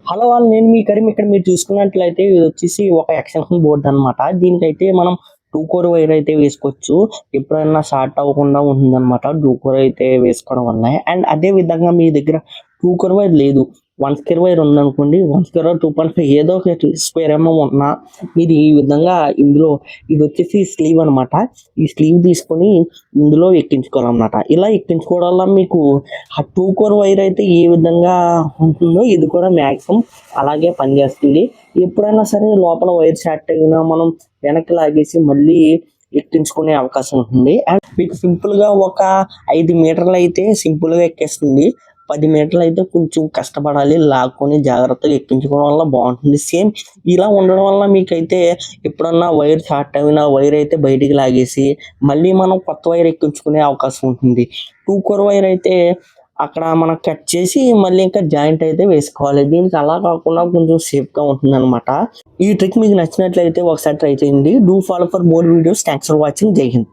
Hello వాళ్ళు నేను మీ కరీం ఇక్కడ మీరు చూసుకున్నట్లయితే ఇది వచ్చేసి ఒక ఎక్స్టెన్షన్ బోర్డ్ అన్నమాట. దీనికైతే మనం 2 కోర్ వైర్ అయితే వేసుకోవచ్చు. ఎప్పుడైనా షార్ట్ అవ్వకుండా ఉంటుందన్నమాట. 2 కోర్ అయితే వేసుకోవడం వల్ల. అండ్ అదే విధంగా మీ దగ్గర 2 కోర్ వైర్ లేదు. 1 స్క్వేర్ వైర్ ఉందనుకోండి. 1 స్క్వేర్ 2.5 ఏదో ఒకటి స్క్వేర్ ఉన్నా మీరు ఈ విధంగా ఇందులో ఇది వచ్చేసి స్లీవ్ అన్నమాట. ఈ స్లీవ్ తీసుకొని ఇందులో ఎక్కించుకోవాలన్నమాట. ఇలా ఎక్కించుకోవడం వల్ల మీకు ఆ 2 కోర్ వైర్ అయితే ఏ విధంగా ఉంటుందో ఇది కూడా మాక్సిమం అలాగే పనిచేస్తుంది. ఎప్పుడైనా సరే లోపల వైర్ షార్ట్ అయినా మనం వెనక్కి లాగేసి మళ్ళీ ఎక్కించుకునే అవకాశం ఉంటుంది. అండ్ మీకు సింపుల్ గా ఒక 5 మీటర్లు అయితే సింపుల్ గా ఎక్కేస్తుంది. 10 మీటర్లు అయితే కొంచెం కష్టపడాలి, లాక్కొని జాగ్రత్తగా ఎక్కించుకోవడం వల్ల బాగుంటుంది. సేమ్ ఇలా ఉండడం వల్ల మీకైతే ఎప్పుడన్నా వైర్ షార్ట్ అయినా వైర్ అయితే బయటికి లాగేసి మళ్ళీ మనం కొత్త వైర్ ఎక్కించుకునే అవకాశం ఉంటుంది. 2 కోర్ వైర్ అయితే అక్కడ మనం కట్ చేసి మళ్ళీ ఇంకా జాయింట్ అయితే వేసుకోవాలి. దీనికి అలా కాకుండా కొంచెం సేఫ్ గా ఉంటుంది అనమాట. ఈ ట్రిక్ మీకు నచ్చినట్లయితే ఒకసారి ట్రై చేయండి. Do follow for more videos. Thanks for watching. జై హింద్.